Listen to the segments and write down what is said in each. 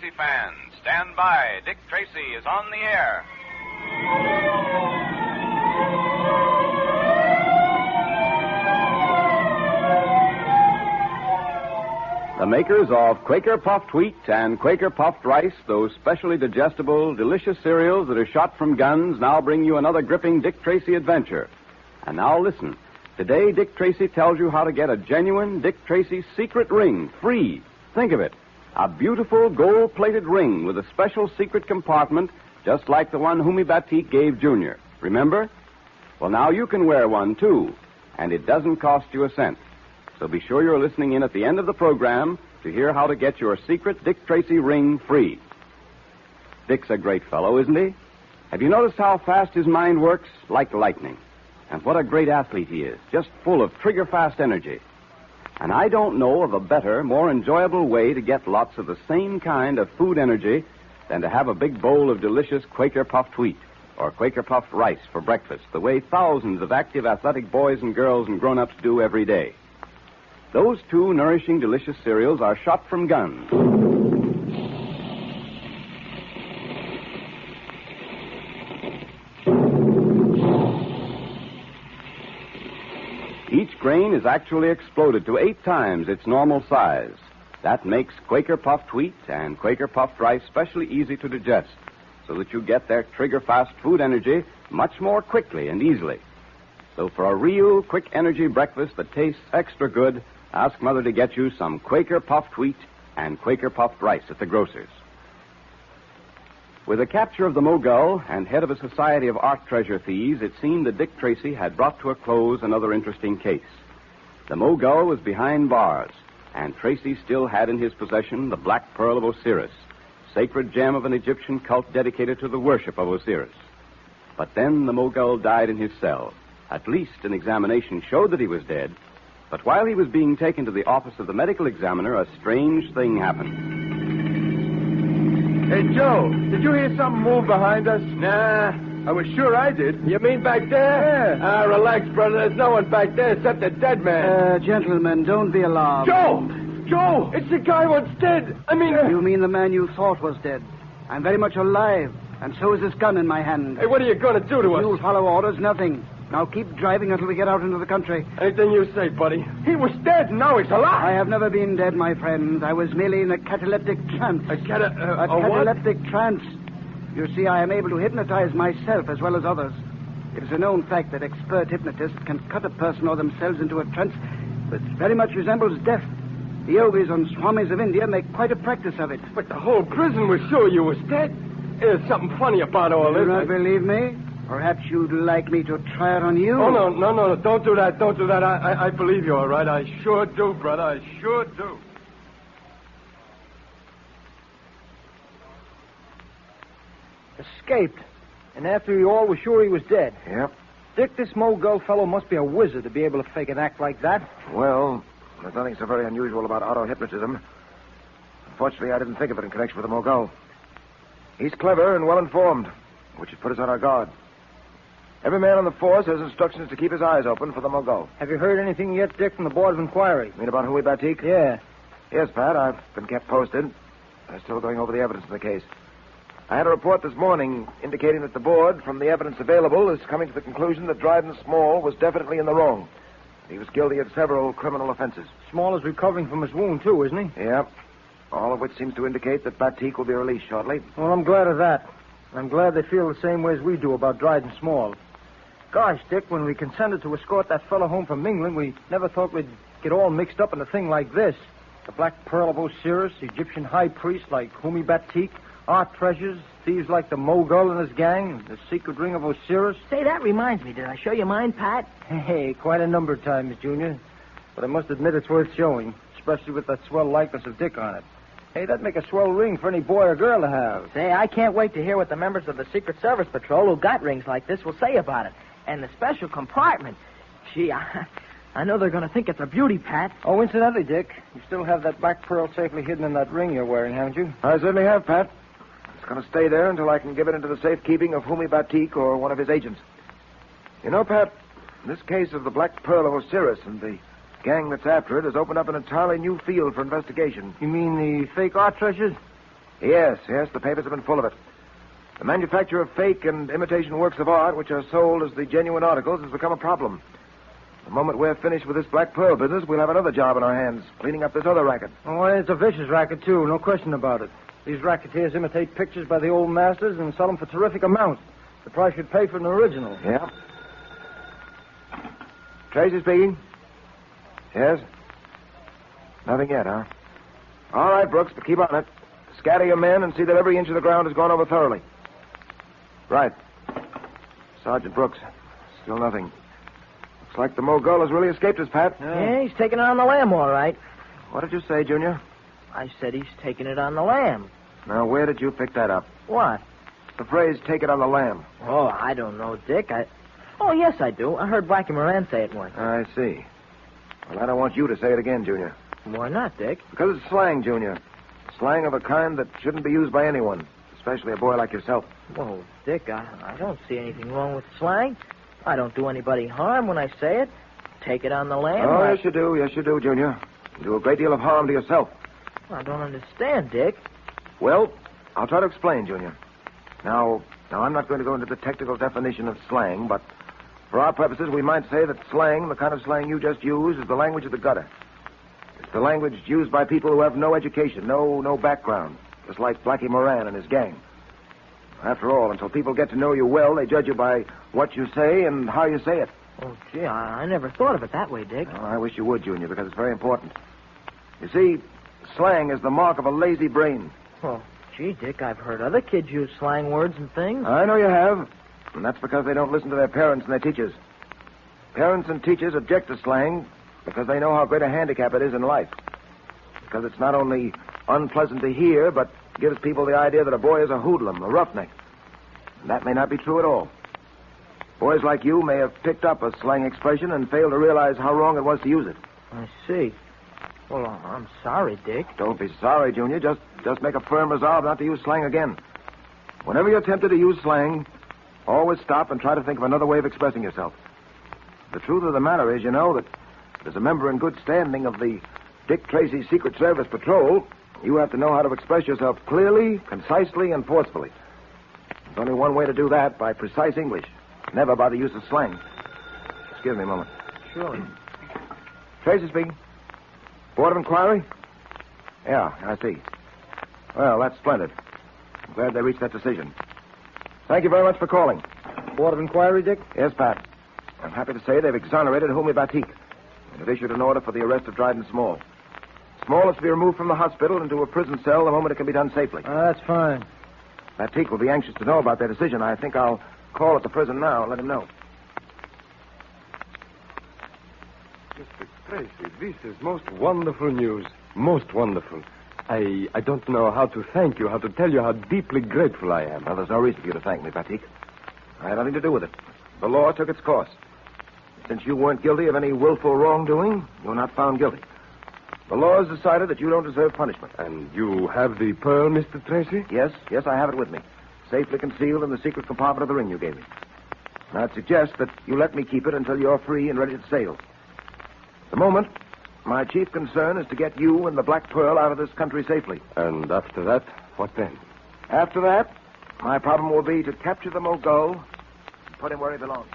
Tracy fans, stand by. Dick Tracy is on the air. The makers of Quaker Puffed Wheat and Quaker Puffed Rice, those specially digestible, delicious cereals that are shot from guns, now bring you another gripping Dick Tracy adventure. And now listen. Today, Dick Tracy tells you how to get a genuine Dick Tracy secret ring, free. Think of it. A beautiful gold-plated ring with a special secret compartment, just like the one Humi Batik gave Junior. Remember? Well, now you can wear one, too. And it doesn't cost you a cent. So be sure you're listening in at the end of the program to hear how to get your secret Dick Tracy ring free. Dick's a great fellow, isn't he? Have you noticed how fast his mind works? Like lightning. And what a great athlete he is, just full of trigger-fast energy. And I don't know of a better, more enjoyable way to get lots of the same kind of food energy than to have a big bowl of delicious Quaker Puffed Wheat or Quaker Puffed Rice for breakfast, the way thousands of active, athletic boys and girls and grown-ups do every day. Those two nourishing, delicious cereals are shot from guns. Each grain is actually exploded to 8 times its normal size. That makes Quaker Puffed Wheat and Quaker Puffed Rice specially easy to digest, so that you get their trigger-fast food energy much more quickly and easily. So for a real quick energy breakfast that tastes extra good, ask Mother to get you some Quaker Puffed Wheat and Quaker Puffed Rice at the grocer's. With the capture of the Mogul and head of a society of art treasure thieves, it seemed that Dick Tracy had brought to a close another interesting case. The Mogul was behind bars, and Tracy still had in his possession the Black Pearl of Osiris, sacred gem of an Egyptian cult dedicated to the worship of Osiris. But then the Mogul died in his cell. At least an examination showed that he was dead. But while he was being taken to the office of the medical examiner, a strange thing happened. Hey, Joe, did you hear something move behind us? Nah, I was sure I did. You mean back there? Yeah. Relax, brother. There's no one back there except a dead man. Gentlemen, don't be alarmed. Joe, it's the guy what's dead. I mean... You mean the man you thought was dead. I'm very much alive, and so is this gun in my hand. Hey, what are you going to do to us? You'll follow orders, nothing. Now keep driving until we get out into the country. Anything you say, buddy. He was dead, and now he's alive. I have never been dead, my friends. I was merely in a cataleptic trance. A cataleptic trance. You see, I am able to hypnotize myself as well as others. It is a known fact that expert hypnotists can cut a person or themselves into a trance that very much resembles death. The yogis and swamis of India make quite a practice of it. But the whole prison was sure you was dead. There's something funny about all this. You do not believe me? Perhaps you'd like me to try it on you? Oh, no. Don't do that. I believe you, all right. I sure do, brother. I sure do. Escaped. And after we all were sure he was dead. Yep. Dick, this Mogul fellow must be a wizard to be able to fake an act like that. Well, there's nothing so very unusual about auto-hypnotism. Unfortunately, I didn't think of it in connection with the Mogul. He's clever and well-informed, which should put us on our guard. Every man on the force has instructions to keep his eyes open for the Mogul. Have you heard anything yet, Dick, from the Board of Inquiry? You mean about Humi Batik? Yeah. Yes, Pat. I've been kept posted. They're still going over the evidence in the case. I had a report this morning indicating that the board, from the evidence available, is coming to the conclusion that Dryden Small was definitely in the wrong. He was guilty of several criminal offenses. Small is recovering from his wound, too, isn't he? Yep. All of which seems to indicate that Batik will be released shortly. Well, I'm glad of that. I'm glad they feel the same way as we do about Dryden Small. Gosh, Dick, when we consented to escort that fellow home from England, we never thought we'd get all mixed up in a thing like this. The Black Pearl of Osiris, Egyptian high priests like Humi Batik, art treasures, thieves like the Mogul and his gang, the secret ring of Osiris. Say, that reminds me. Did I show you mine, Pat? Hey, quite a number of times, Junior. But I must admit it's worth showing, especially with that swell likeness of Dick on it. Hey, that'd make a swell ring for any boy or girl to have. Say, I can't wait to hear what the members of the Secret Service Patrol who got rings like this will say about it. And the special compartment. Gee, I know they're going to think it's a beauty, Pat. Oh, incidentally, Dick, you still have that black pearl safely hidden in that ring you're wearing, haven't you? I certainly have, Pat. It's going to stay there until I can give it into the safekeeping of Humi Batik or one of his agents. You know, Pat, this case of the Black Pearl of Osiris and the gang that's after it has opened up an entirely new field for investigation. You mean the fake art treasures? Yes, the papers have been full of it. The manufacture of fake and imitation works of art, which are sold as the genuine articles, has become a problem. The moment we're finished with this Black Pearl business, we'll have another job in our hands, cleaning up this other racket. Oh, it's a vicious racket, too. No question about it. These racketeers imitate pictures by the old masters and sell them for terrific amounts. The price you'd pay for an original. Yeah. Tracy speaking. Yes? Nothing yet, huh? All right, Brooks, but keep on it. Scatter your men and see that every inch of the ground is gone over thoroughly. Right. Sergeant Brooks. Still nothing. Looks like the Mogul has really escaped us, Pat. Yeah, he's taking it on the lam, all right. What did you say, Junior? I said he's taking it on the lam. Now, where did you pick that up? What? The phrase, take it on the lam. Oh, I don't know, Dick. Oh, yes, I do. I heard Blackie Moran say it once. I see. Well, I don't want you to say it again, Junior. Why not, Dick? Because it's slang, Junior. Slang of a kind that shouldn't be used by anyone, especially a boy like yourself. Well, Dick, I don't see anything wrong with slang. I don't do anybody harm when I say it. Take it on the lam. Oh, yes, you do. Yes, you do, Junior. You do a great deal of harm to yourself. I don't understand, Dick. Well, I'll try to explain, Junior. Now, I'm not going to go into the technical definition of slang, but for our purposes, we might say that slang, the kind of slang you just used, is the language of the gutter. It's the language used by people who have no education, no background, just like Blackie Moran and his gang. After all, until people get to know you well, they judge you by what you say and how you say it. Oh, gee, I never thought of it that way, Dick. Oh, I wish you would, Junior, because it's very important. You see, slang is the mark of a lazy brain. Well, gee, Dick, I've heard other kids use slang words and things. I know you have, and that's because they don't listen to their parents and their teachers. Parents and teachers object to slang because they know how great a handicap it is in life. Because it's not only unpleasant to hear, but gives people the idea that a boy is a hoodlum, a roughneck. And that may not be true at all. Boys like you may have picked up a slang expression and failed to realize how wrong it was to use it. I see. Well, I'm sorry, Dick. Don't be sorry, Junior. Just make a firm resolve not to use slang again. Whenever you're tempted to use slang, always stop and try to think of another way of expressing yourself. The truth of the matter is, you know, that as a member in good standing of the Dick Tracy Secret Service Patrol, you have to know how to express yourself clearly, concisely, and forcefully. There's only one way to do that, by precise English. Never by the use of slang. Excuse me a moment. Sure. Tracy speaking. Board of Inquiry? Yeah, I see. Well, that's splendid. I'm glad they reached that decision. Thank you very much for calling. Board of Inquiry, Dick? Yes, Pat. I'm happy to say they've exonerated Homi Batik and have issued an order for the arrest of Dryden Small. Small is to be removed from the hospital into a prison cell the moment it can be done safely. That's fine. Batik will be anxious to know about their decision. I think I'll call at the prison now and let him know. Mr. Tracy, this is most wonderful news. Most wonderful. I don't know how to thank you, how to tell you how deeply grateful I am. Well, there's no reason for you to thank me, Batik. I had nothing to do with it. The law took its course. Since you weren't guilty of any willful wrongdoing, you're not found guilty. The law has decided that you don't deserve punishment. And you have the pearl, Mr. Tracy? Yes, I have it with me. Safely concealed in the secret compartment of the ring you gave me. And I'd suggest that you let me keep it until you're free and ready to sail. At the moment, my chief concern is to get you and the Black Pearl out of this country safely. And after that, what then? After that, my problem will be to capture the Mogul and put him where he belongs.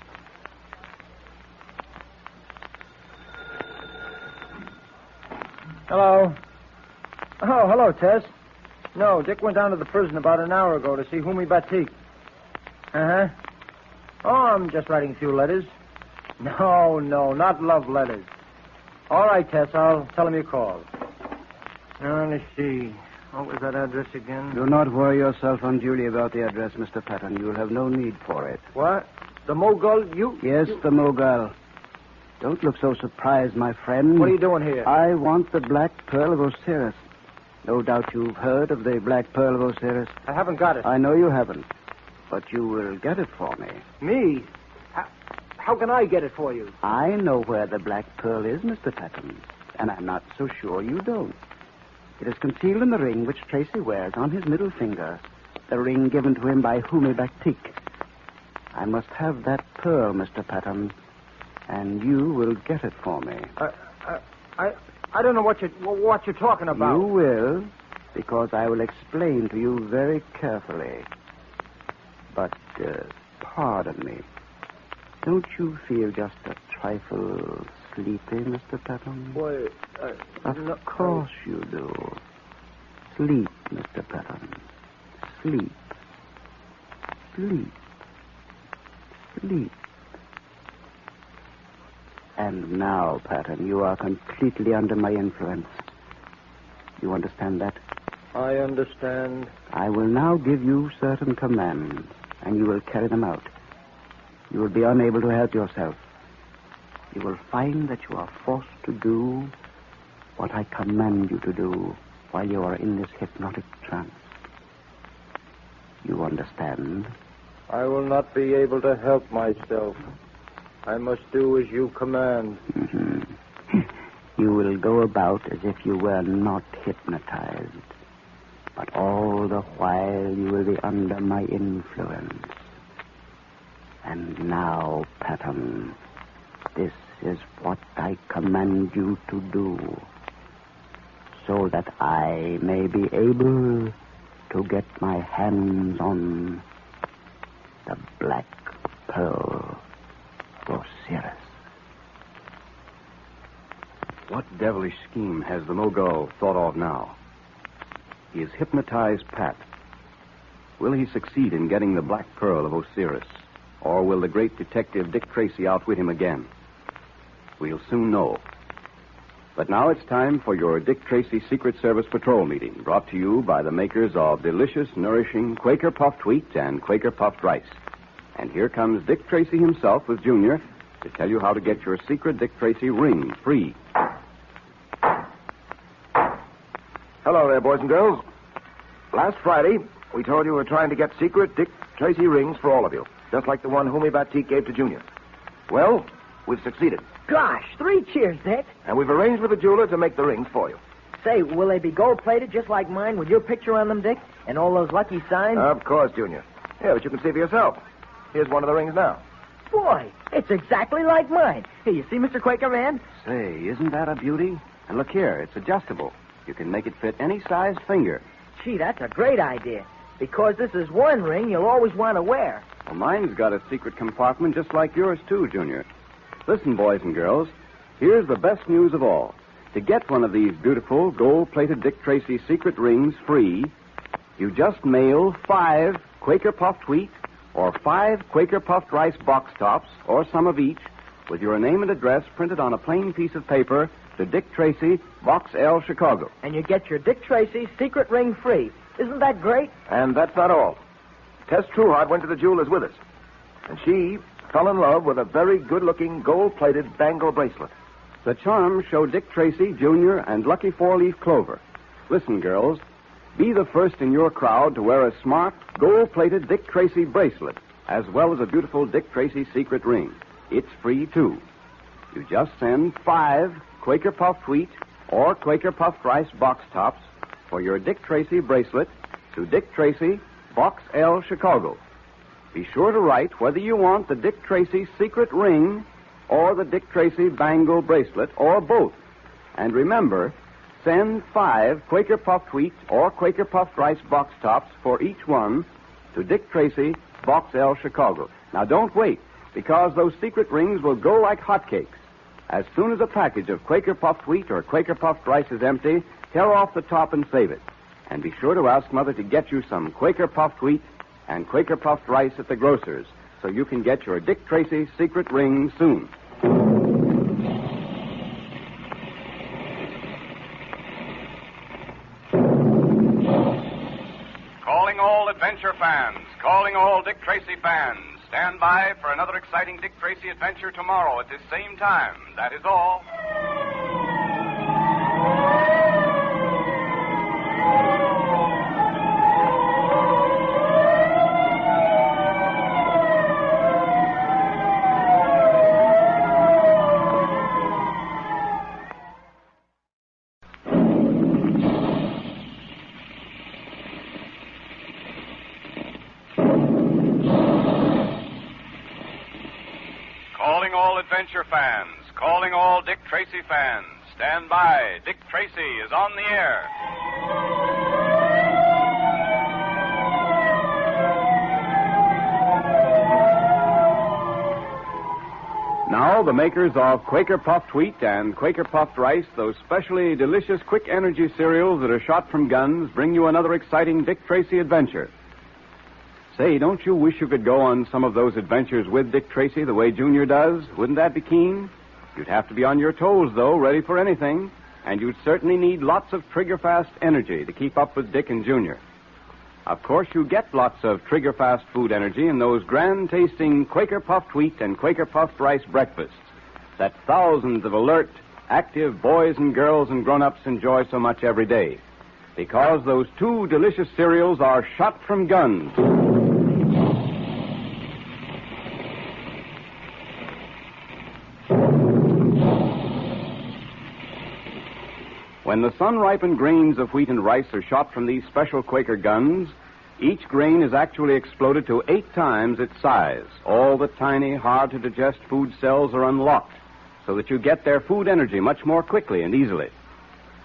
Hello. Oh, hello, Tess. No, Dick went down to the prison about an hour ago to see Homi Batik. Uh-huh. Oh, I'm just writing a few letters. No, not love letters. All right, Tess, I'll tell him you called. Now, let's see. What was that address again? Do not worry yourself unduly about the address, Mr. Patton. You'll have no need for it. What? The Mogul? Yes, the Mogul. Don't look so surprised, my friend. What are you doing here? I want the Black Pearl of Osiris. No doubt you've heard of the Black Pearl of Osiris. I haven't got it. I know you haven't. But you will get it for me. Me? How can I get it for you? I know where the Black Pearl is, Mr. Patton. And I'm not so sure you don't. It is concealed in the ring which Tracy wears on his middle finger. The ring given to him by Homi Batik. I must have that pearl, Mr. Patton. And you will get it for me. I don't know what you're talking about. You will, because I will explain to you very carefully. But, pardon me. Don't you feel just a trifle sleepy, Mr. Patton? Why, Of course you do. Sleep, Mr. Patton. Sleep. Sleep. Sleep. And now, Patton, you are completely under my influence. You understand that? I understand. I will now give you certain commands, and you will carry them out. You will be unable to help yourself. You will find that you are forced to do what I command you to do while you are in this hypnotic trance. You understand? I will not be able to help myself. I must do as you command. Mm-hmm. You will go about as if you were not hypnotized. But all the while you will be under my influence. And now, Patton, this is what I command you to do, so that I may be able to get my hands on the Black Pearl Osiris. What devilish scheme has the Mogul thought of now? He has hypnotized Pat. Will he succeed in getting the Black Pearl of Osiris? Or will the great detective Dick Tracy outwit him again? We'll soon know. But now it's time for your Dick Tracy Secret Service Patrol meeting, brought to you by the makers of delicious, nourishing Quaker Puffed Wheat and Quaker Puffed Rice. And here comes Dick Tracy himself with Junior to tell you how to get your secret Dick Tracy ring free. Hello there, boys and girls. Last Friday, we told you we were trying to get secret Dick Tracy rings for all of you, just like the one Homi Batik gave to Junior. Well, we've succeeded. Gosh, 3 cheers, Dick. And we've arranged with the jeweler to make the rings for you. Say, will they be gold-plated just like mine with your picture on them, Dick? And all those lucky signs? Of course, Junior. Yeah, but you can see for yourself. Here's one of the rings now. Boy, it's exactly like mine. Here, you see, Mr. Quaker Man? Say, isn't that a beauty? And look here, it's adjustable. You can make it fit any size finger. Gee, that's a great idea. Because this is one ring you'll always want to wear. Well, mine's got a secret compartment just like yours, too, Junior. Listen, boys and girls, here's the best news of all. To get one of these beautiful gold-plated Dick Tracy secret rings free, you just mail 5 Quaker Puffed Wheat or 5 Quaker Puffed Rice box tops, or some of each, with your name and address printed on a plain piece of paper to Dick Tracy, Box L, Chicago. And you get your Dick Tracy secret ring free. Isn't that great? And that's not all. Tess Trueheart went to the jeweler's with us. And she fell in love with a very good-looking gold-plated bangle bracelet. The charms show Dick Tracy, Jr., and Lucky Four-Leaf Clover. Listen, girls, be the first in your crowd to wear a smart, gold-plated Dick Tracy bracelet, as well as a beautiful Dick Tracy secret ring. It's free, too. You just send 5 Quaker Puffed Wheat or Quaker Puffed Rice box tops for your Dick Tracy bracelet to Dick Tracy, Box L, Chicago. Be sure to write whether you want the Dick Tracy secret ring or the Dick Tracy bangle bracelet, or both. And remember, send 5 Quaker Puffed Wheat or Quaker Puffed Rice box tops for each one to Dick Tracy, Box L, Chicago. Now, don't wait, because those secret rings will go like hotcakes. As soon as a package of Quaker Puffed Wheat or Quaker Puffed Rice is empty, tear off the top and save it. And be sure to ask Mother to get you some Quaker Puffed Wheat and Quaker Puffed Rice at the grocer's, so you can get your Dick Tracy secret ring soon. Calling all adventure fans, calling all Dick Tracy fans. Stand by for another exciting Dick Tracy adventure tomorrow at this same time. That is all. Calling all adventure fans, calling all Dick Tracy fans. Stand by. Dick Tracy is on the air. now, the makers of Quaker Puffed Wheat and Quaker Puffed Rice, those specially delicious quick energy cereals that are shot from guns, bring you another exciting Dick Tracy adventure. Say, don't you wish you could go on some of those adventures with Dick Tracy the way Junior does? Wouldn't that be keen? You'd have to be on your toes, though, ready for anything. And you'd certainly need lots of trigger-fast energy to keep up with Dick and Junior. Of course, you get lots of trigger-fast food energy in those grand-tasting Quaker Puffed Wheat and Quaker Puffed Rice breakfasts that thousands of alert, active boys and girls and grown-ups enjoy so much every day. Because those two delicious cereals are shot from guns. When the sun-ripened grains of wheat and rice are shot from these special Quaker guns, each grain is actually exploded to 8 times its size. All the tiny, hard-to-digest food cells are unlocked so that you get their food energy much more quickly and easily.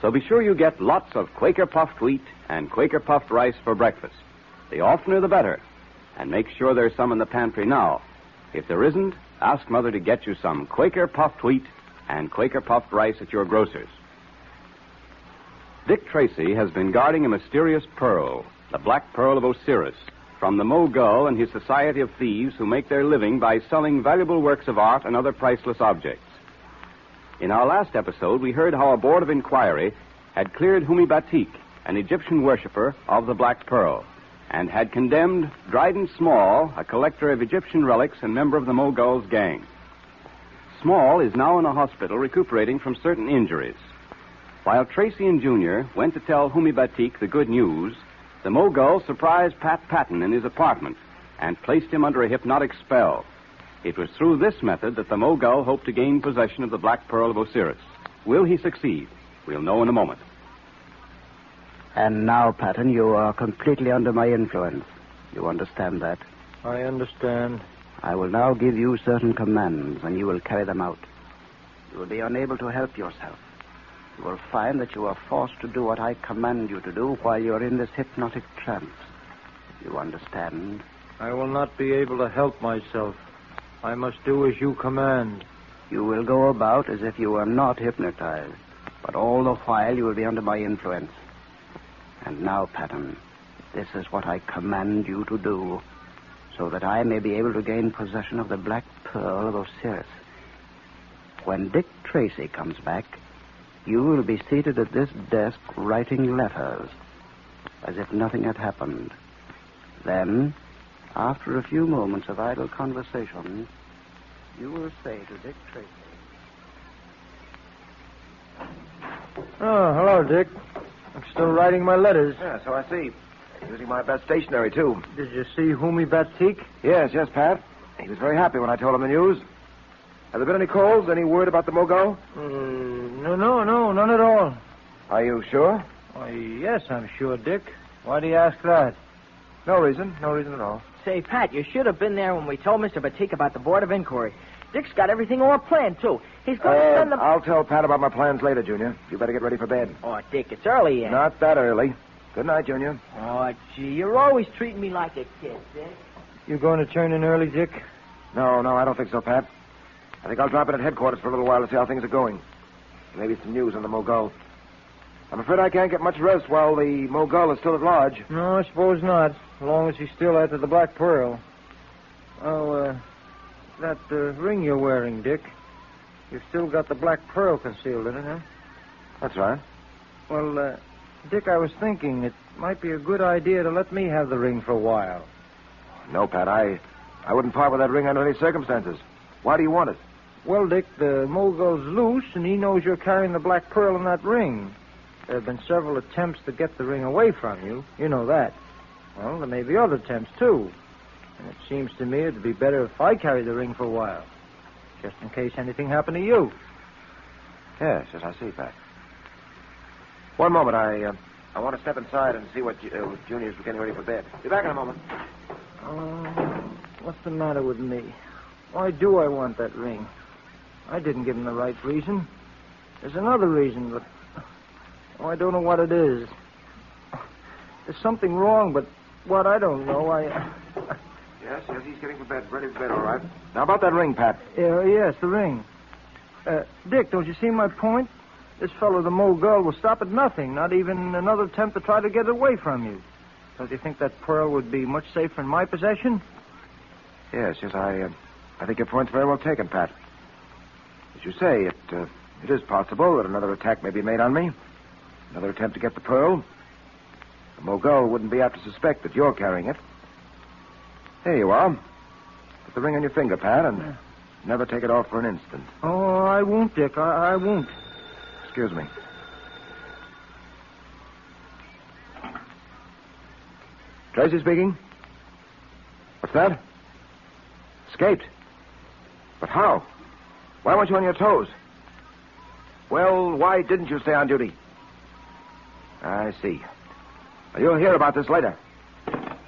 So be sure you get lots of Quaker Puffed Wheat and Quaker Puffed Rice for breakfast. The oftener the better. And make sure there's some in the pantry now. If there isn't, ask Mother to get you some Quaker Puffed Wheat and Quaker Puffed Rice at your grocer's. Dick Tracy has been guarding a mysterious pearl, the Black Pearl of Osiris, from the Mogul and his society of thieves who make their living by selling valuable works of art and other priceless objects. In our last episode, we heard how a board of inquiry had cleared Humi Batik, an Egyptian worshiper of the Black Pearl, and had condemned Dryden Small, a collector of Egyptian relics and member of the Mogul's gang. Small is now in a hospital recuperating from certain injuries. While Tracy and Junior went to tell Humi Batik the good news, the Mogul surprised Pat Patton in his apartment and placed him under a hypnotic spell. It was through this method that the Mogul hoped to gain possession of the Black Pearl of Osiris. Will he succeed? We'll know in a moment. And now, Patton, you are completely under my influence. You understand that? I understand. I will now give you certain commands, and you will carry them out. You will be unable to help yourself. You will find that you are forced to do what I command you to do while you are in this hypnotic trance. You understand? I will not be able to help myself. I must do as you command. You will go about as if you were not hypnotized, but all the while you will be under my influence. And now, Patton, this is what I command you to do, so that I may be able to gain possession of the Black Pearl of Osiris. When Dick Tracy comes back, you will be seated at this desk writing letters, as if nothing had happened. Then, after a few moments of idle conversation, you will say to Dick Tracy... Oh, hello, Dick. I'm still writing my letters. Yeah, so I see. Using my best stationery, too. Did you see Humi Batik? Yes, Pat. He was very happy when I told him the news. Have there been any calls? Any word about the Mogul? No, none at all. Are you sure? Why, yes, I'm sure, Dick. Why do you ask that? No reason at all. Say, Pat, you should have been there when we told Mr. Batik about the Board of Inquiry. Dick's got everything all planned, too. He's going to send them... I'll tell Pat about my plans later, Junior. You better get ready for bed. Oh, Dick, it's early yet. Not that early. Good night, Junior. Oh, gee, you're always treating me like a kid, Dick. You going to turn in early, Dick? No, I don't think so, Pat. I think I'll drop in at headquarters for a little while to see how things are going. Maybe some news on the Mogul. I'm afraid I can't get much rest while the Mogul is still at large. No, I suppose not, as long as he's still after the Black Pearl. Oh, that ring you're wearing, Dick. You've still got the Black Pearl concealed in it, huh? That's right. Well, Dick, I was thinking it might be a good idea to let me have the ring for a while. No, Pat, I wouldn't part with that ring under any circumstances. Why do you want it? Well, Dick, the Mogul's loose, and he knows you're carrying the Black Pearl in that ring. There have been several attempts to get the ring away from you. You know that. Well, there may be other attempts, too. And it seems to me it'd be better if I carry the ring for a while, just in case anything happened to you. Yes, I see, Pat. One moment, I want to step inside and see what Junior's getting ready for bed. Be back in a moment. What's the matter with me? Why do I want that ring? I didn't give him the right reason. There's another reason, but... I don't know what it is. There's something wrong, but what I don't know, Yes? yes, he's getting to bed. Ready for bed, all right. Now, about that ring, Pat. Yes, the ring. Dick, don't you see my point? This fellow, the Mogul, will stop at nothing, not even another attempt to try to get it away from you. Don't you think that pearl would be much safer in my possession? Yes, I think your point's very well taken, Pat. As you say, it is possible that another attack may be made on me. Another attempt to get the pearl. The Mogul wouldn't be apt to suspect that you're carrying it. There you are. Put the ring on your finger, Pat, and never take it off for an instant. Oh, I won't, Dick. I won't. Excuse me. Tracy speaking. What's that? Escaped. But how? Why weren't you on your toes? Well, why didn't you stay on duty? I see. Well, you'll hear about this later.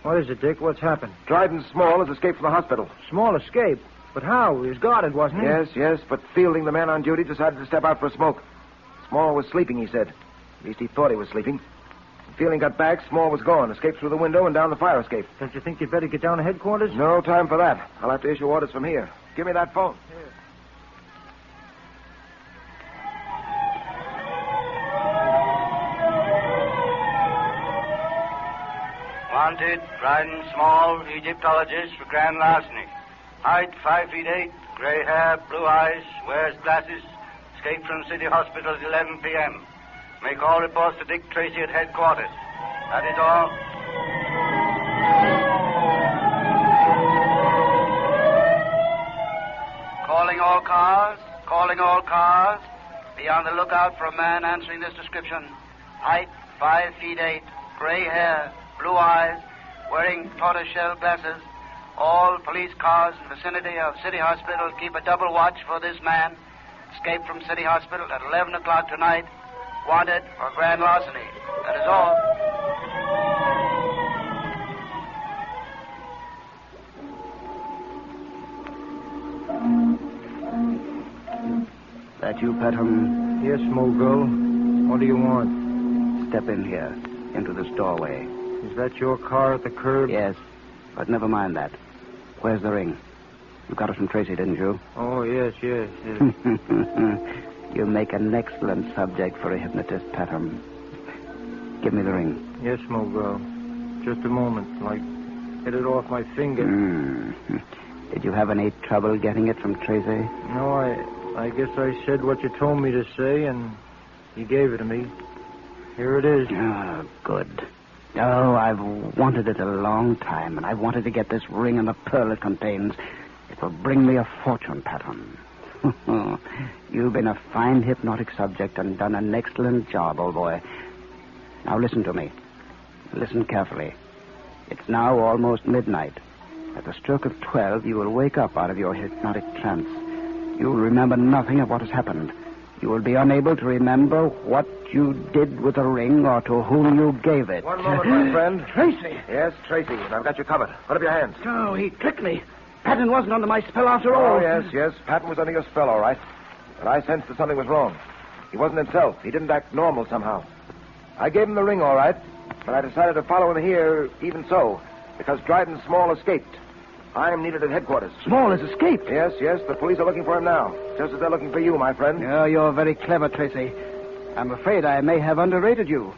What is it, Dick? What's happened? Dryden Small has escaped from the hospital. Small escape? But how? He was guarded, wasn't he? Yes, but Fielding, the man on duty, decided to step out for a smoke. Small was sleeping, he said. At least he thought he was sleeping. When Fielding got back, Small was gone, escaped through the window and down the fire escape. Don't you think you'd better get down to headquarters? No time for that. I'll have to issue orders from here. Give me that phone. Here. Wanted, Dryden Small, Egyptologist for grand larceny. Height 5 feet 8, gray hair, blue eyes, wears glasses. Escaped from City Hospital at 11 p.m. Make all reports to Dick Tracy at headquarters. That is all. Calling all cars. Calling all cars. Be on the lookout for a man answering this description. Height 5 feet 8, gray hair, blue eyes, wearing tortoiseshell glasses. All police cars in the vicinity of City Hospital keep a double watch for this man. Escaped from City Hospital at 11 o'clock tonight. Wanted for grand larceny. That is all. That you, Petham? Yes, Mogul. What do you want? Step in here, into this doorway. Is that your car at the curb? Yes, but never mind that. Where's the ring? You got it from Tracy, didn't you? Oh, yes. You make an excellent subject for a hypnotist, Petham. Give me the ring. Yes, Mogul. Just a moment, like, get it off my finger. Did you have any trouble getting it from Tracy? No, I guess I said what you told me to say, and he gave it to me. Here it is. Oh, good. Oh, I've wanted it a long time, and I wanted to get this ring and the pearl it contains. It will bring me a fortune, Patton. You've been a fine hypnotic subject and done an excellent job, old boy. Now listen to me. Listen carefully. It's now almost midnight. At the stroke of 12, you will wake up out of your hypnotic trance. You will remember nothing of what has happened. You will be unable to remember what you did with the ring or to whom you gave it. One moment, my friend. Tracy! Yes, Tracy, and I've got you covered. Put up your hands. Oh, he tricked me. Patton wasn't under my spell after all. Oh, yes. Patton was under your spell, all right. But I sensed that something was wrong. He wasn't himself. He didn't act normal somehow. I gave him the ring, all right, but I decided to follow him here even so, because Dryden Small escaped. I'm needed at headquarters. Small has escaped? Yes. The police are looking for him now, just as they're looking for you, my friend. Oh, you're very clever, Tracy. I'm afraid I may have underrated you.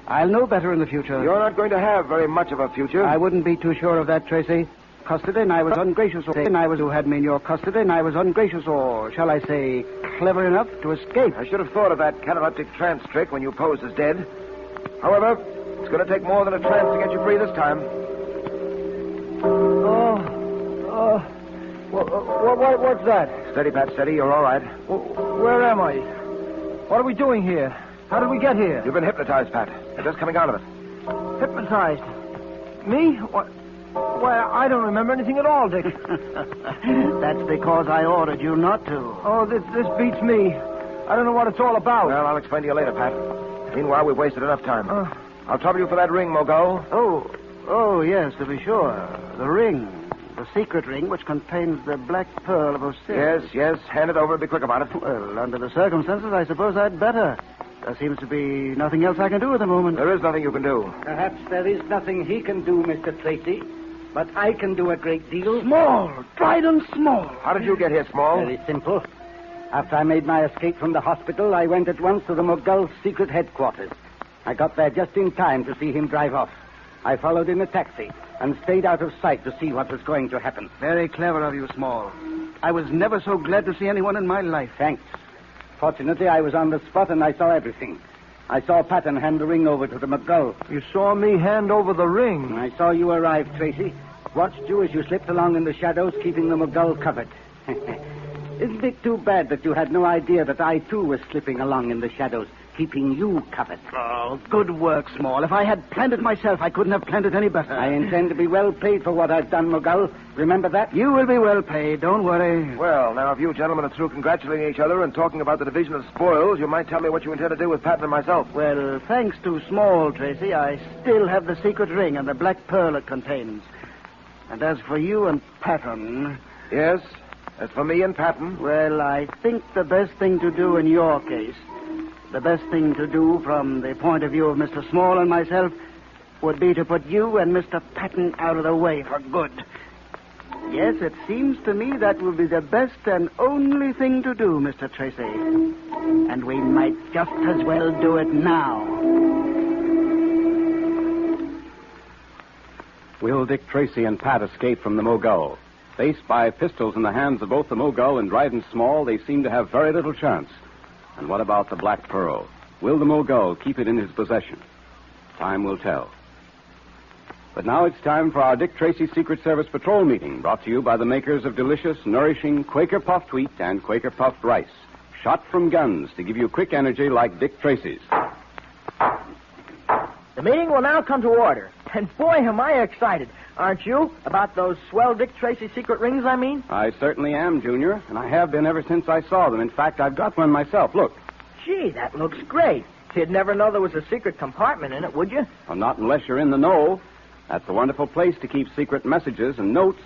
I'll know better in the future. You're not going to have very much of a future. I wouldn't be too sure of that, Tracy. Custody, and I was ungracious, and I was who had me in your custody, and I was ungracious, or shall I say, clever enough to escape. I should have thought of that cataleptic trance trick when you posed as dead. However, it's going to take more than a trance to get you free this time. What's that? Steady, Pat, steady. You're all right. Where am I? What are we doing here? How did we get here? You've been hypnotized, Pat. You're just coming out of it. Hypnotized? Me? What? Why, I don't remember anything at all, Dick. That's because I ordered you not to. Oh, this beats me. I don't know what it's all about. Well, I'll explain to you later, Pat. Meanwhile, we've wasted enough time. I'll trouble you for that ring, Mogul. Oh, yes, to be sure. The ring. The secret ring which contains the black pearl of Osiris. Yes. Hand it over and be quick about it. Well, under the circumstances, I suppose I'd better. There seems to be nothing else I can do at the moment. There is nothing you can do. Perhaps there is nothing he can do, Mr. Tracy. but I can do a great deal. Small. Dryden Small. How did you get here, Small? Very simple. After I made my escape from the hospital, I went at once to the Mogul's secret headquarters. I got there just in time to see him drive off. I followed in a taxi and stayed out of sight to see what was going to happen. Very clever of you, Small. I was never so glad to see anyone in my life. Thanks. Fortunately, I was on the spot and I saw everything. I saw Patton hand the ring over to the Mogul. You saw me hand over the ring. I saw you arrive, Tracy. Watched you as you slipped along in the shadows, keeping the Mogul covered. Isn't it too bad that you had no idea that I, too, was slipping along in the shadows, keeping you covered? Oh, good work, Small. If I had planned it myself, I couldn't have planned it any better. I intend to be well paid for what I've done, Mogul. Remember that? You will be well paid. Don't worry. Well, now, if you gentlemen are through congratulating each other and talking about the division of spoils, you might tell me what you intend to do with Patton and myself. Well, thanks to Small, Tracy, I still have the secret ring and the black pearl it contains. And as for you and Patton... Yes? As for me and Patton? Well, I think the best thing to do in your case, the best thing to do from the point of view of Mr. Small and myself, would be to put you and Mr. Patton out of the way for good. Yes, it seems to me that will be the best and only thing to do, Mr. Tracy. And we might just as well do it now. Will Dick Tracy and Pat escape from the Mogul? Faced by pistols in the hands of both the Mogul and Dryden Small, they seem to have very little chance. And what about the Black Pearl? Will the Mogul keep it in his possession? Time will tell. But now it's time for our Dick Tracy Secret Service Patrol meeting, brought to you by the makers of delicious, nourishing Quaker Puffed Wheat and Quaker Puffed Rice. Shot from guns to give you quick energy like Dick Tracy's. The meeting will now come to order. And boy, am I excited. Aren't you? About those swell Dick Tracy secret rings, I mean? I certainly am, Junior, and I have been ever since I saw them. In fact, I've got one myself. Look. Gee, that looks great. You'd never know there was a secret compartment in it, would you? Well, not unless you're in the know. That's a wonderful place to keep secret messages and notes.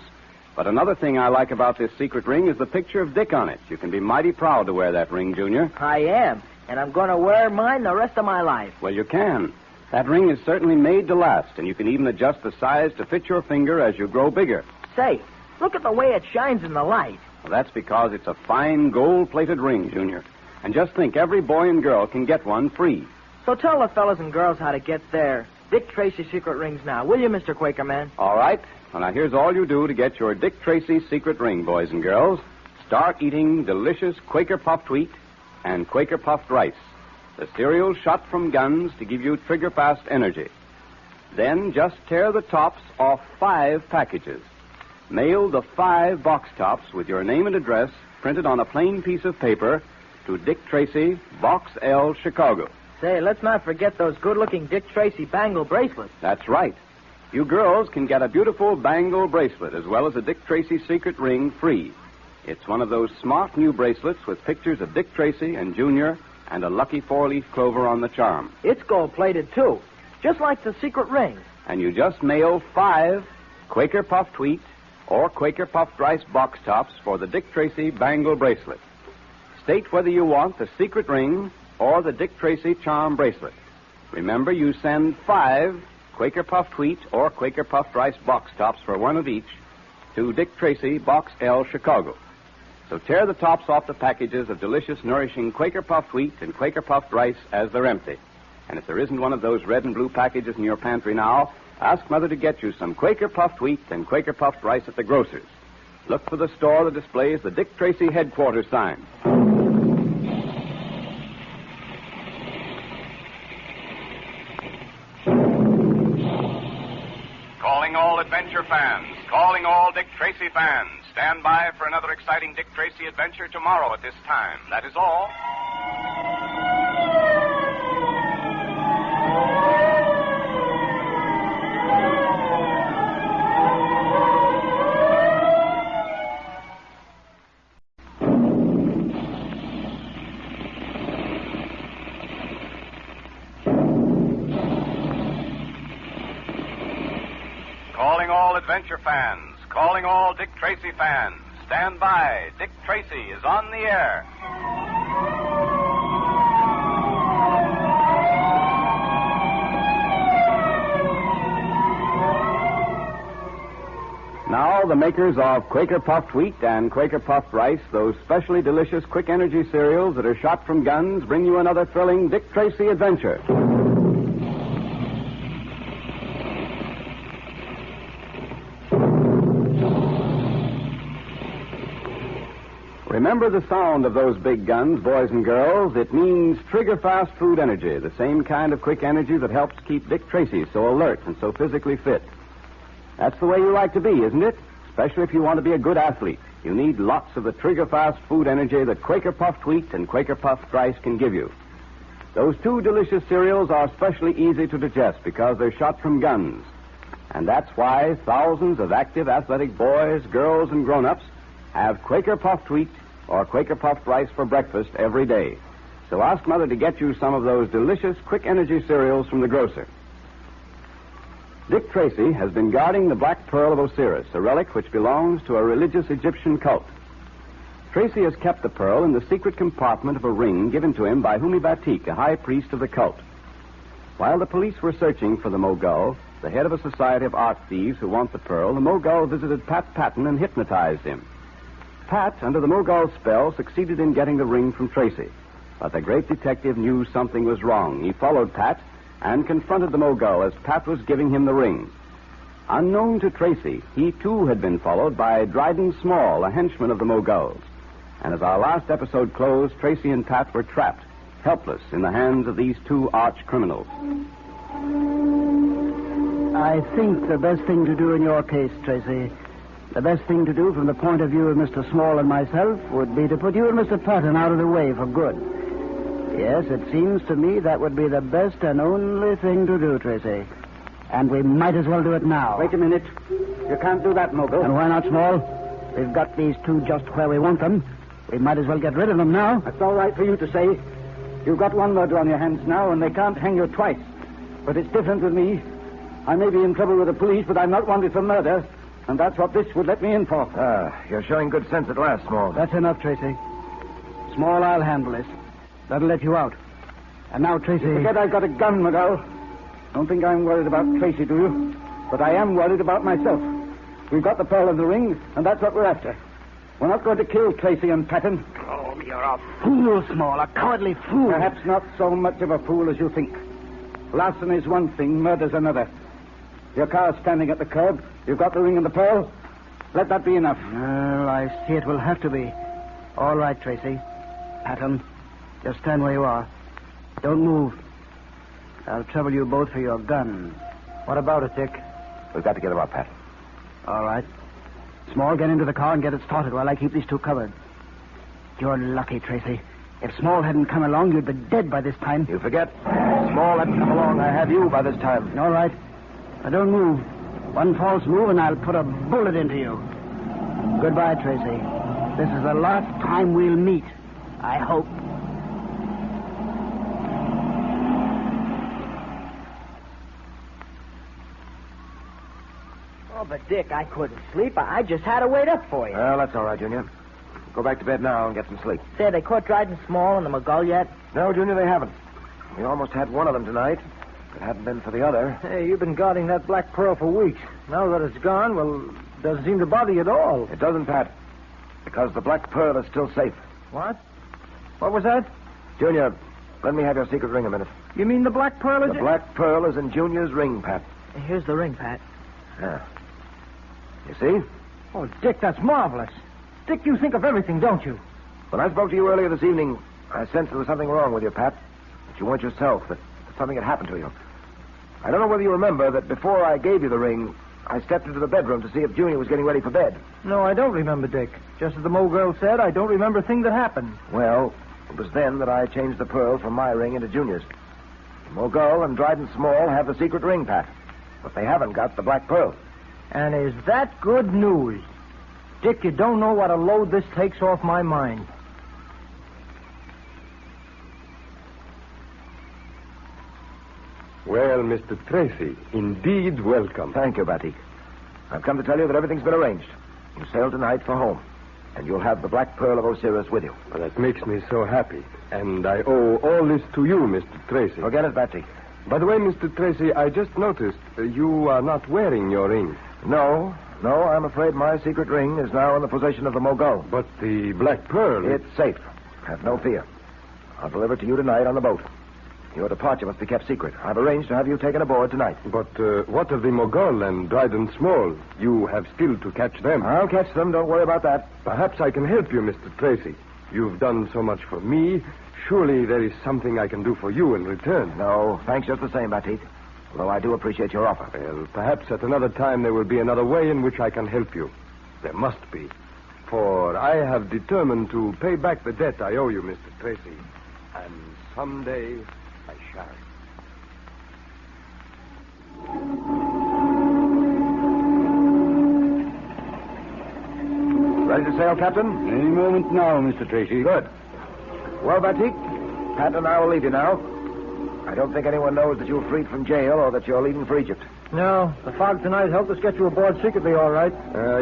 But another thing I like about this secret ring is the picture of Dick on it. You can be mighty proud to wear that ring, Junior. I am, and I'm going to wear mine the rest of my life. Well, you can. That ring is certainly made to last, and you can even adjust the size to fit your finger as you grow bigger. Say, look at the way it shines in the light. Well, that's because it's a fine gold-plated ring, Junior. And just think, every boy and girl can get one free. So tell the fellas and girls how to get their Dick Tracy secret rings now, will you, Mr. Quaker Man? All right. Well, now here's all you do to get your Dick Tracy secret ring, boys and girls. Start eating delicious Quaker Puffed Wheat and Quaker Puffed Rice, the cereal shot from guns to give you trigger-fast energy. Then just tear the tops off 5 packages. Mail the 5 box tops with your name and address printed on a plain piece of paper to Dick Tracy, Box L, Chicago. Say, let's not forget those good-looking Dick Tracy bangle bracelets. That's right. You girls can get a beautiful bangle bracelet as well as a Dick Tracy secret ring free. It's one of those smart new bracelets with pictures of Dick Tracy and Junior and a lucky 4-leaf clover on the charm. It's gold-plated, too, just like the secret ring. And you just mail 5 Quaker Puffed Wheat or Quaker Puffed Rice box tops for the Dick Tracy bangle bracelet. State whether you want the secret ring or the Dick Tracy charm bracelet. Remember, you send 5 Quaker Puffed Wheat or Quaker Puffed Rice box tops for one of each to Dick Tracy, Box L, Chicago. So tear the tops off the packages of delicious, nourishing Quaker Puffed Wheat and Quaker Puffed Rice as they're empty. And if there isn't one of those red and blue packages in your pantry now, ask Mother to get you some Quaker Puffed Wheat and Quaker Puffed Rice at the grocer's. Look for the store that displays the Dick Tracy headquarters sign. Calling all adventure fans, calling all Dick Tracy fans. Stand by for another exciting Dick Tracy adventure tomorrow at this time. That is all. Calling all adventure fans, calling all Dick Tracy fans. Stand by. Dick Tracy is on the air. now, the makers of Quaker Puffed Wheat and Quaker Puffed Rice, those specially delicious quick energy cereals that are shot from guns, bring you another thrilling Dick Tracy adventure. Remember the sound of those big guns, boys and girls. It means trigger-fast food energy, the same kind of quick energy that helps keep Dick Tracy so alert and so physically fit. That's the way you like to be, isn't it? Especially if you want to be a good athlete. You need lots of the trigger-fast food energy that Quaker Puffed Wheat and Quaker Puffed Rice can give you. Those two delicious cereals are especially easy to digest because they're shot from guns. And that's why thousands of active, athletic boys, girls, and grown-ups have Quaker Puffed Wheat or Quaker Puffed Rice for breakfast every day. So ask Mother to get you some of those delicious quick energy cereals from the grocer. Dick Tracy has been guarding the Black Pearl of Osiris, a relic which belongs to a religious Egyptian cult. Tracy has kept the pearl in the secret compartment of a ring given to him by Humi Batik, a high priest of the cult. While the police were searching for the Mogul, the head of a society of art thieves who want the pearl, the Mogul visited Pat Patton and hypnotized him. Pat, under the Mogul's spell, succeeded in getting the ring from Tracy. But the great detective knew something was wrong. He followed Pat and confronted the Mogul as Pat was giving him the ring. Unknown to Tracy, he too had been followed by Dryden Small, a henchman of the Mogul's. And as our last episode closed, Tracy and Pat were trapped, helpless in the hands of these two arch criminals. I think the best thing to do in your case, Tracy, the best thing to do from the point of view of Mr. Small and myself would be to put you and Mr. Patton out of the way for good. Yes, it seems to me that would be the best and only thing to do, Tracy. And we might as well do it now. Wait a minute. You can't do that, Mogul. And why not, Small? We've got these two just where we want them. We might as well get rid of them now. That's all right for you to say. You've got one murder on your hands now, and they can't hang you twice. But it's different with me. I may be in trouble with the police, but I'm not wanted for murder. And that's what this would let me in for. You're showing good sense at last, Small. That's enough, Tracy. Small, I'll handle this. That'll let you out. And now, Tracy... You forget I've got a gun, Miguel. Don't think I'm worried about Tracy, do you? But I am worried about myself. We've got the pearl in the ring, and that's what we're after. We're not going to kill Tracy and Patton. Oh, you're a fool, Small, a cowardly fool. Perhaps not so much of a fool as you think. Larceny is one thing, murder's another. Your car's standing at the curb. You've got the ring and the pearl. Let that be enough. Well, I see it will have to be. All right, Tracy. Patton, just stand where you are. Don't move. I'll trouble you both for your gun. What about it, Dick? We've got to get him up, Pat. All right. Small, get into the car and get it started while I keep these two covered. You're lucky, Tracy. If Small hadn't come along, you'd be dead by this time. You forget. Small hadn't come along. I have you by this time. All right. Now don't move. One false move and I'll put a bullet into you. Goodbye, Tracy. This is the last time we'll meet. I hope. Oh, but Dick, I couldn't sleep. I just had to wait up for you. Well, that's all right, Junior. Go back to bed now and get some sleep. Say, they caught Dryden Small and the Mogul yet? No, Junior, they haven't. We almost had one of them tonight. If it hadn't been for the other. Hey, you've been guarding that black pearl for weeks. Now that it's gone, well, it doesn't seem to bother you at all. It doesn't, Pat. Because the black pearl is still safe. What? What was that? Junior, let me have your secret ring a minute. You mean the black pearl is The black pearl is in Junior's ring, Pat. Here's the ring, Pat. Yeah. You see? Oh, Dick, that's marvelous. Dick, you think of everything, don't you? When I spoke to you earlier this evening, I sensed there was something wrong with you, Pat. That you weren't yourself, that something had happened to you. I don't know whether you remember that before I gave you the ring, I stepped into the bedroom to see if Junior was getting ready for bed. No, I don't remember, Dick. Just as the Mogul said, I don't remember a thing that happened. Well, it was then that I changed the pearl from my ring into Junior's. Mogul and Dryden Small have the secret ring, Pat. But they haven't got the black pearl. And is that good news? Dick, you don't know what a load this takes off my mind. Well, Mr. Tracy, indeed welcome. Thank you, Batik. I've come to tell you that everything's been arranged. You sail tonight for home, and you'll have the black pearl of Osiris with you. Well, that makes me so happy. And I owe all this to you, Mr. Tracy. Forget it, Batik. By the way, Mr. Tracy, I just noticed you are not wearing your ring. No, No, I'm afraid my secret ring is now in the possession of the Mogul. But the Black Pearl... It's safe. Have no fear. I'll deliver it to you tonight on the boat. Your departure must be kept secret. I've arranged to have you taken aboard tonight. But what of the Mogul and Dryden Small? You have still to catch them. I'll catch them. Don't worry about that. Perhaps I can help you, Mr. Tracy. You've done so much for me. Surely there is something I can do for you in return. No, thanks just the same, Batik. Although I do appreciate your offer. Well, perhaps at another time there will be another way in which I can help you. There must be. For I have determined to pay back the debt I owe you, Mr. Tracy. And someday I shall. Ready to sail, Captain? Any moment now, Mr. Tracy. Good. Well, Batik, Pat and I will leave you now. I don't think anyone knows that you're freed from jail or that you're leaving for Egypt. No, the fog tonight helped us get you aboard secretly, all right.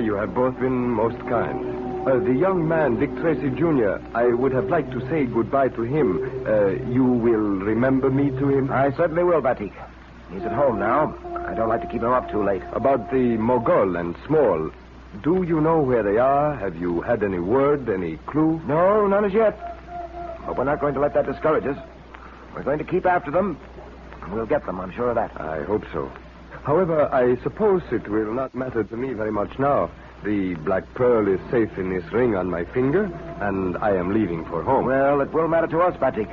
You have both been most kind. The young man, Dick Tracy, Jr., I would have liked to say goodbye to him. You will remember me to him? I certainly will, Batik. He's at home now. I don't like to keep him up too late. About the Mogul and Small, do you know where they are? Have you had any word, any clue? No, none as yet. But we're not going to let that discourage us. We're going to keep after them, and we'll get them, I'm sure of that. I hope so. However, I suppose it will not matter to me very much now. The Black Pearl is safe in this ring on my finger, and I am leaving for home. Well, it will matter to us, Batik.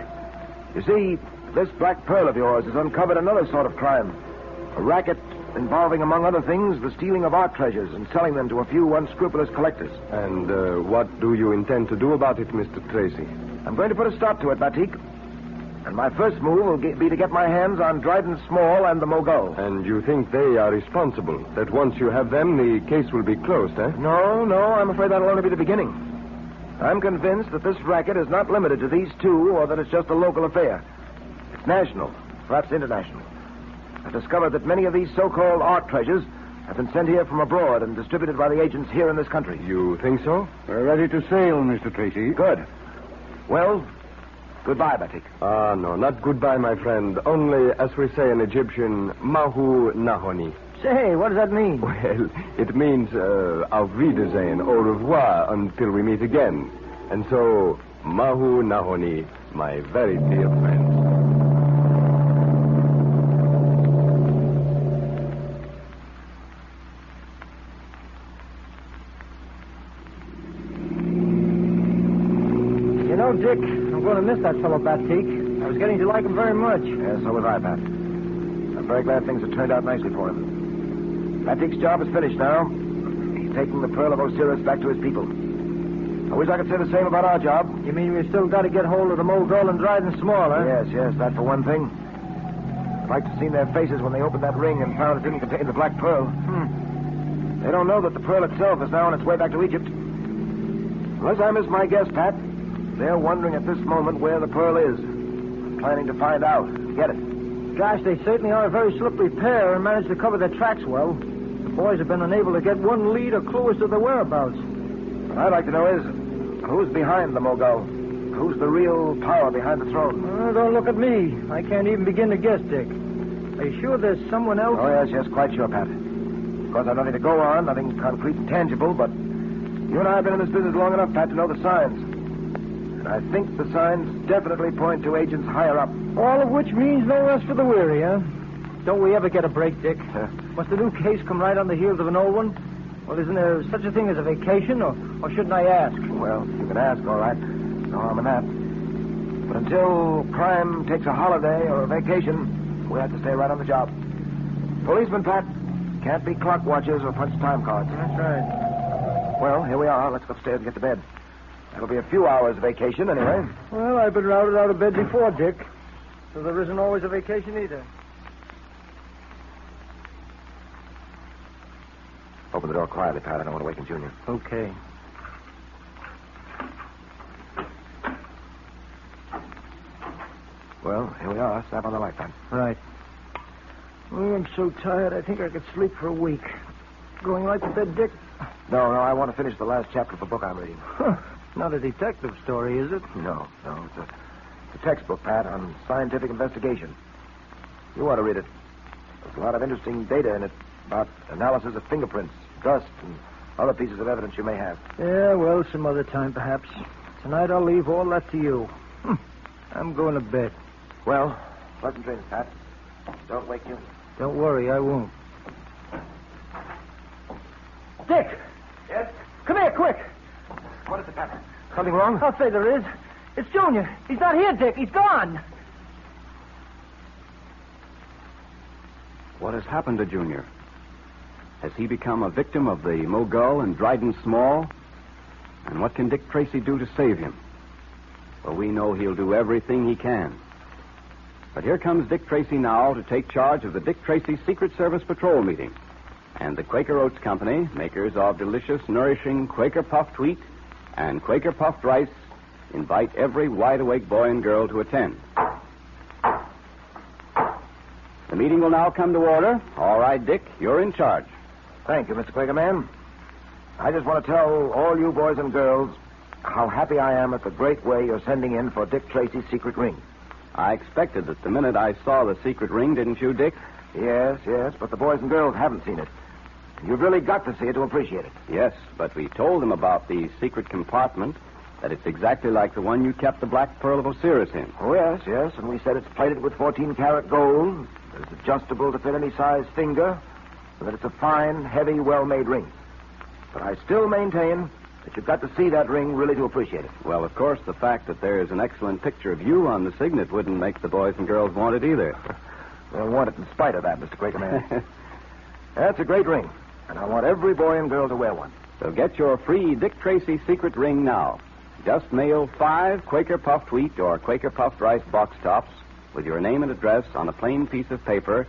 You see, this Black Pearl of yours has uncovered another sort of crime. A racket involving, among other things, the stealing of art treasures and selling them to a few unscrupulous collectors. And what do you intend to do about it, Mr. Tracy? I'm going to put a stop to it, Batik. And my first move will be to get my hands on Dryden Small and the Mogul. And you think they are responsible? That once you have them, the case will be closed, eh? No, I'm afraid that'll only be the beginning. I'm convinced that this racket is not limited to these two, or that it's just a local affair. It's national, perhaps international. I've discovered that many of these so-called art treasures have been sent here from abroad and distributed by the agents here in this country. You think so? We're ready to sail, Mr. Tracy. Good. Well, goodbye, Batik. No, not goodbye, my friend. Only, as we say in Egyptian, mahu nahoni. Say, what does that mean? Well, it means auf Wiedersehen, au revoir, until we meet again. And so, mahu nahoni, my very dear friend. Dick, I'm going to miss that fellow Batik. I was getting to like him very much. Yes, so was I, Pat. I'm very glad things have turned out nicely for him. Batik's job is finished now. He's taking the Pearl of Osiris back to his people. I wish I could say the same about our job. You mean we've still got to get hold of the Mogul and Dryden Small, huh? Yes, that for one thing. I'd like to have seen their faces when they opened that ring and found it didn't contain the Black Pearl. They don't know that the Pearl itself is now on its way back to Egypt. Unless I miss my guess, Pat, they're wondering at this moment where the Pearl is. Planning to find out. Get it. Gosh, they certainly are a very slippery pair and managed to cover their tracks well. The boys have been unable to get one lead or clue as to their whereabouts. What I'd like to know is, who's behind the Mogul? Who's the real power behind the throne? Don't look at me. I can't even begin to guess, Dick. Are you sure there's someone else? Oh, yes, quite sure, Pat. Of course, I've nothing to go on, nothing concrete and tangible, but you and I have been in this business long enough, Pat, to know the signs. And I think the signs definitely point to agents higher up. All of which means no rest for the weary, huh? Don't we ever get a break, Dick? Must the new case come right on the heels of an old one? Well, isn't there such a thing as a vacation, or shouldn't I ask? Well, you can ask, all right. No harm in that. But until crime takes a holiday or a vacation, we have to stay right on the job. Policemen, Pat, can't be clock watchers or punch time cards. That's right. Well, here we are. Let's go upstairs and get to bed. That'll be a few hours of vacation, anyway. Well, I've been routed out of bed before, Dick. So there isn't always a vacation either. Open the door quietly, Pat. I don't want to waken Junior. Okay. Well, here we are. Snap on the light, Pat. Right. Oh, I'm so tired, I think I could sleep for a week. Going right to bed, Dick? No, I want to finish the last chapter of a book I'm reading. Not a detective story, is it? No. It's a textbook, Pat, on scientific investigation. You ought to read it. There's a lot of interesting data in it about analysis of fingerprints, dust, and other pieces of evidence you may have. Yeah, well, some other time, perhaps. Tonight I'll leave all that to you. I'm going to bed. Well, pleasant dreams, Pat. Don't wake you. Don't worry, I won't. Dick! Yes? Come here, quick! What is it, Pat? Something wrong? I'll say there is. It's Junior. He's not here, Dick. He's gone. What has happened to Junior? Has he become a victim of the Mogul and Dryden Small? And what can Dick Tracy do to save him? Well, we know he'll do everything he can. But here comes Dick Tracy now to take charge of the Dick Tracy Secret Service Patrol meeting. And the Quaker Oats Company, makers of delicious, nourishing Quaker puffed wheat and Quaker puffed rice, invite every wide-awake boy and girl to attend. The meeting will now come to order. All right, Dick, you're in charge. Thank you, Mr. Quakerman. I just want to tell all you boys and girls how happy I am at the great way you're sending in for Dick Tracy's secret ring. I expected it the minute I saw the secret ring, didn't you, Dick? Yes, but the boys and girls haven't seen it. You've really got to see it to appreciate it. Yes, but we told them about the secret compartment, that it's exactly like the one you kept the Black Pearl of Osiris in. Oh, yes, and we said it's plated with 14-karat gold, that it's adjustable to fit any size finger, and that it's a fine, heavy, well-made ring. But I still maintain that you've got to see that ring really to appreciate it. Well, of course, the fact that there's an excellent picture of you on the signet wouldn't make the boys and girls want it either. They'll want it in spite of that, Mr. Quakerman. That's a great ring, and I want every boy and girl to wear one. So get your free Dick Tracy secret ring now. Just mail 5 Quaker puffed wheat or Quaker puffed rice box tops with your name and address on a plain piece of paper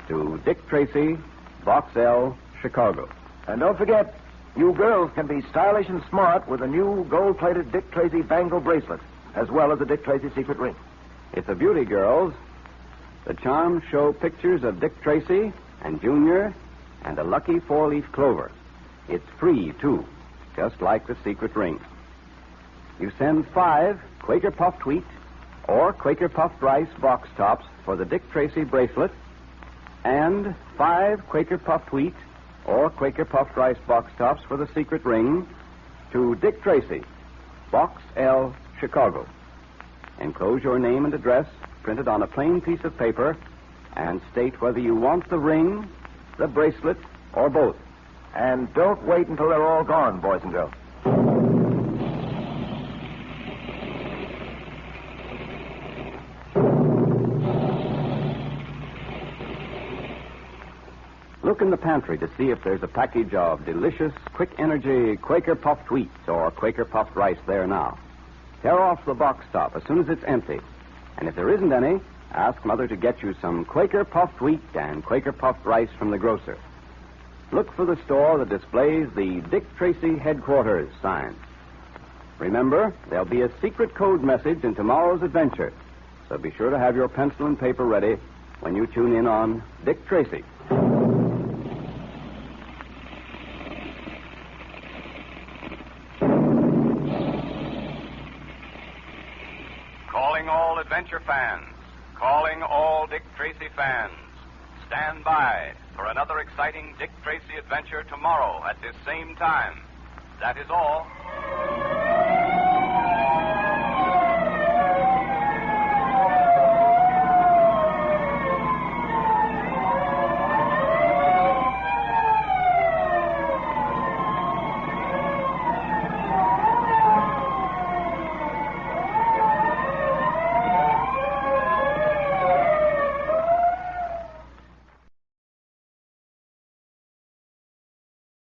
to Dick Tracy, Box L, Chicago. And don't forget, you girls can be stylish and smart with a new gold-plated Dick Tracy bangle bracelet, as well as a Dick Tracy secret ring. It's a beauty, girls. The charms show pictures of Dick Tracy and Junior and a lucky 4-leaf clover. It's free, too, just like the secret ring. You send 5 Quaker puffed wheat or Quaker puffed rice box tops for the Dick Tracy bracelet and 5 Quaker puffed wheat or Quaker puffed rice box tops for the secret ring to Dick Tracy, Box L, Chicago. Enclose your name and address printed on a plain piece of paper and state whether you want the ring, the bracelet, or both. And don't wait until they're all gone, boys and girls. Look in the pantry to see if there's a package of delicious, quick energy Quaker puffed wheat or Quaker puffed rice there now. Tear off the box top as soon as it's empty. And if there isn't any, ask Mother to get you some Quaker puffed wheat and Quaker puffed rice from the grocer. Look for the store that displays the Dick Tracy Headquarters sign. Remember, there'll be a secret code message in tomorrow's adventure, so be sure to have your pencil and paper ready when you tune in on Dick Tracy. Calling all adventure fans. Calling all Dick Tracy fans. Stand by for another exciting Dick Tracy adventure tomorrow at this same time. That is all.